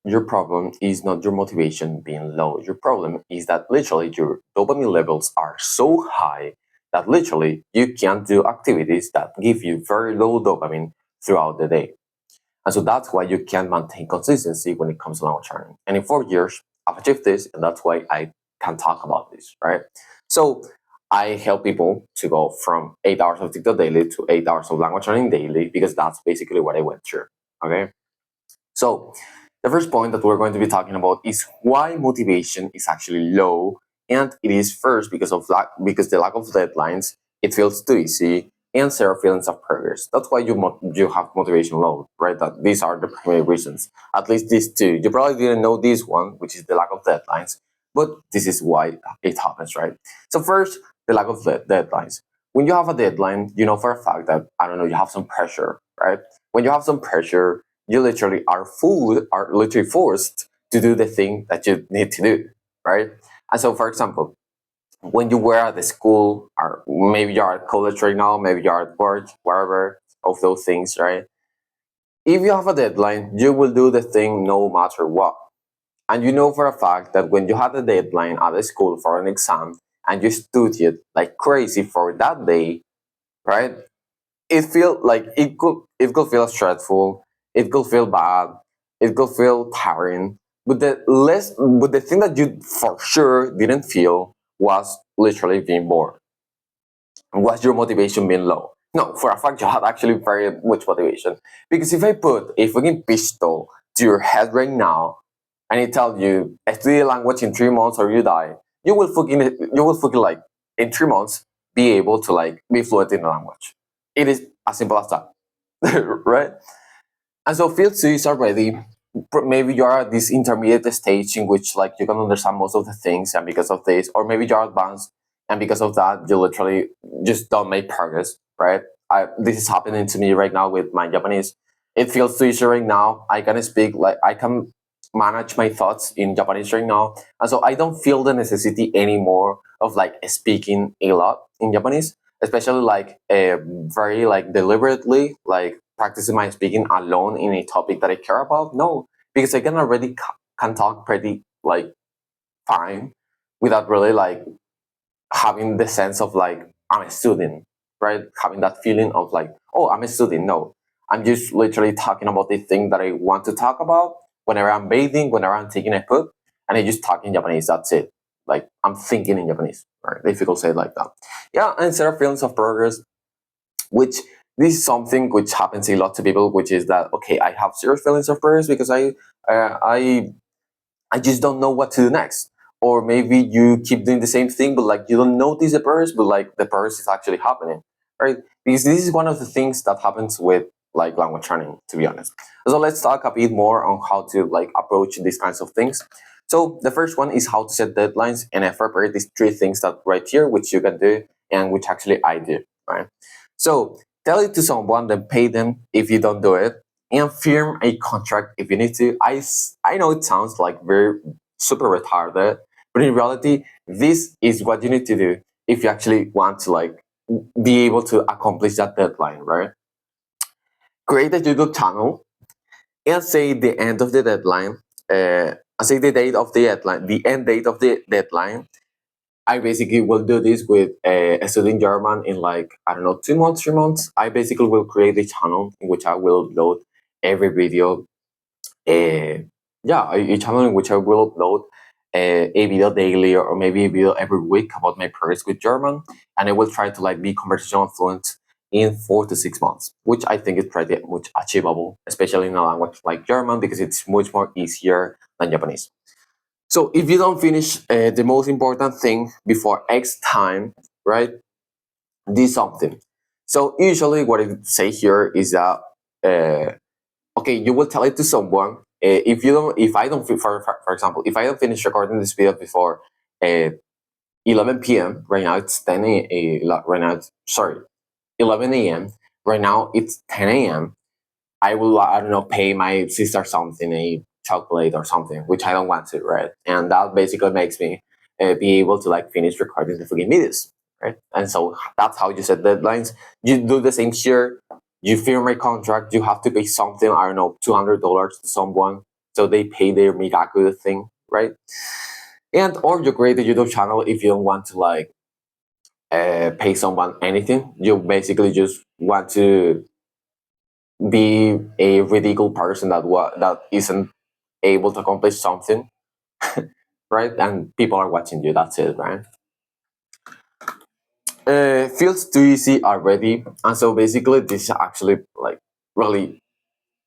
your problem is not your motivation being low. Your problem is that literally your dopamine levels are so high that literally you can't do activities that give you very low dopamine throughout the day. And so that's why you can't maintain consistency when it comes to language learning. And in 4 years, I've achieved this, and that's why I can talk about this, right? So I help people to go from 8 hours of TikTok daily to 8 hours of language learning daily because that's basically what I went through. Okay. So the first point that we're going to be talking about is why motivation is actually low, and it is first because of because the lack of deadlines. It feels too easy, and zero feelings of progress. That's why you have motivation low, right? That these are the primary reasons. At least these two. You probably didn't know this one, which is the lack of deadlines, but this is why it happens, right? So first, the lack of deadlines. When you have a deadline, you know for a fact that I don't know you have some pressure, right? When you have some pressure, you literally are literally forced to do the thing that you need to do, right? And so, for example, when you were at the school, or maybe you're at college right now, maybe you're at work, wherever of those things, right? If you have a deadline, you will do the thing no matter what. And you know for a fact that when you had a deadline at the school for an exam and you studied like crazy for that day, right? It feel like it could feel stressful, it could feel bad, it could feel tiring, but the thing that you for sure didn't feel was literally being bored. Was your motivation being low? No, for a fact you had actually very much motivation, because if I put a fucking pistol to your head right now and it tells you study a language in 3 months or you die, you will fucking like in 3 months be able to like be fluent in the language. It is as simple as that. Right? And so field two is already maybe you're at this intermediate stage in which like you can understand most of the things, and because of this, or maybe you're advanced and because of that you literally just don't make progress, right? This is happening to me right now with my Japanese. It feels too easy right now. I can speak like I can manage my thoughts in Japanese right now, and so I don't feel the necessity anymore of like speaking a lot in Japanese, especially like very like deliberately like practicing my speaking alone in a topic that I care about. No, because I can already can talk pretty like fine without really like having the sense of like I'm a student, right? Having that feeling of like, oh, I'm a student. No, I'm just literally talking about the thing that I want to talk about whenever I'm bathing, whenever I'm taking a poop, and I just talk in Japanese. That's it. Like I'm thinking in Japanese, right? If you could say it like that. Yeah, and instead of feelings of progress, which this is something which happens a lot to people, which is that okay, I have zero feelings of progress because uh, I I just don't know what to do next. Or maybe you keep doing the same thing, but like you don't notice the progress, but like the progress is actually happening, right? Because this is one of the things that happens with like language learning, to be honest. So let's talk a bit more on how to like approach these kinds of things. So the first one is how to set deadlines, and I prepared these three things that right here, which you can do and which actually I do, right? So tell it to someone, then pay them if you don't do it, and firm a contract if you need to. I know it sounds like very super retarded, but in reality, this is what you need to do if you actually want to like be able to accomplish that deadline, right? Create a YouTube channel and say the end of the deadline. Say the date of the deadline, the end date of the deadline. I basically will do this with studying German in like I don't know 2 months, 3 months. I basically will create a channel in which I will load every video. Uh, yeah, a channel in which I will upload a video daily or maybe a video every week about my progress with German, and I will try to like be conversational fluent in 4 to 6 months, which I think is pretty much achievable, especially in a language like German because it's much more easier than Japanese. So if you don't finish the most important thing before X time, right, do something. So usually what I say here is that uh, okay, you will tell it to someone. If you don't, if I don't, for example, if I don't finish recording this video before uh, 11 p.m. Right now it's 11 a.m. Right now it's 10 a.m. I will, I don't know, pay my sister something, a chocolate or something, which I don't want to, right? And that basically makes me be able to like finish recording the freaking videos, right? And so that's how you set deadlines. You do the same here. You firm a contract. You have to pay something, I don't know, $200 to someone so they pay their Migaku thing, right? And or you create a YouTube channel if you don't want to like pay someone anything. You basically just want to be a ridiculous person that isn't able to accomplish something, right? And people are watching you. That's it, right? Feels too easy already, and so basically, this is actually like really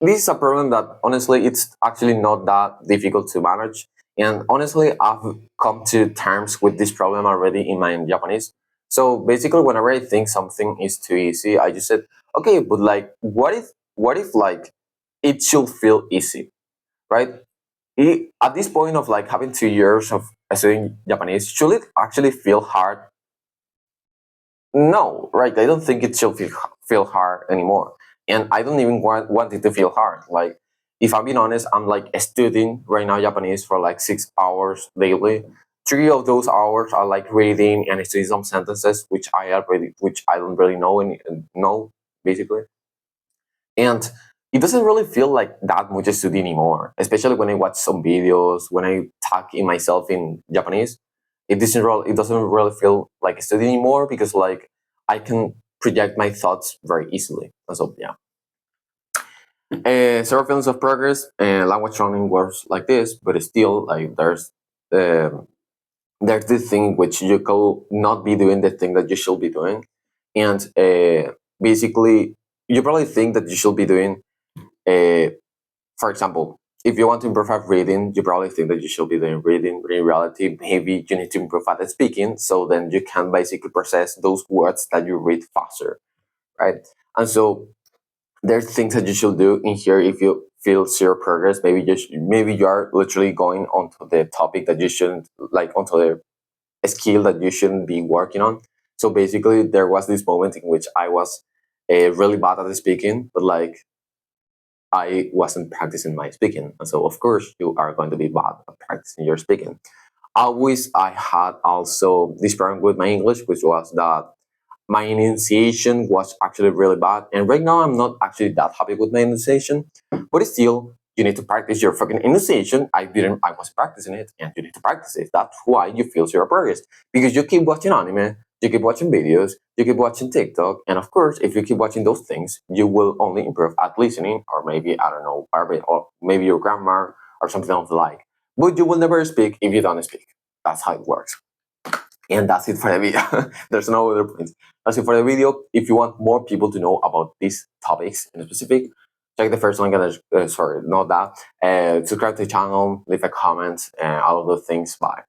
this is a problem that honestly it's actually not that difficult to manage. And honestly, I've come to terms with this problem already in my Japanese. So basically, whenever I think something is too easy, I just said, okay, but like, what if like it should feel easy, right? At this point of like having 2 years of studying Japanese, should it actually feel hard? No, right? I don't think it should feel hard anymore, and I don't even want it to feel hard. Like, if I'm being honest, I'm like studying right now Japanese for like 6 hours daily. 3 of those hours are like reading and studying some sentences, which I don't really know basically, and it doesn't really feel like that much study anymore. Especially when I watch some videos, when I talk in myself in Japanese, it doesn't really feel like a study anymore because like I can project my thoughts very easily. And so yeah, several feelings of progress and language learning works like this, but still like um, there's this thing which you could not be doing the thing that you should be doing, and basically you probably think that you should be doing. For example, if you want to improve at reading, you probably think that you should be doing reading, but in reality, maybe you need to improve at speaking, so then you can basically process those words that you read faster, right? And so there's things that you should do in here if you feel zero progress. Maybe you are literally going onto the topic that you shouldn't, like onto the skill that you shouldn't be working on. So basically, there was this moment in which I was really bad at speaking, but like I wasn't practicing my speaking. And so, of course, you are going to be bad at practicing your speaking. Always, I had also this problem with my English, which was that my enunciation was actually really bad. And right now, I'm not actually that happy with my enunciation, but still, you need to practice your fucking enunciation. I was practicing it, and you need to practice it. That's why you feel zero progress because you keep watching anime, you keep watching videos, you keep watching TikTok, and of course, if you keep watching those things, you will only improve at listening, or maybe I don't know, or maybe your grammar or something of the like. But you will never speak if you don't speak. That's how it works. And that's it for the video. There's no other points. That's it for the video. If you want more people to know about these topics in specific, check the first link. Sorry, not that. Subscribe to the channel, leave a comment, and all of those things. Bye.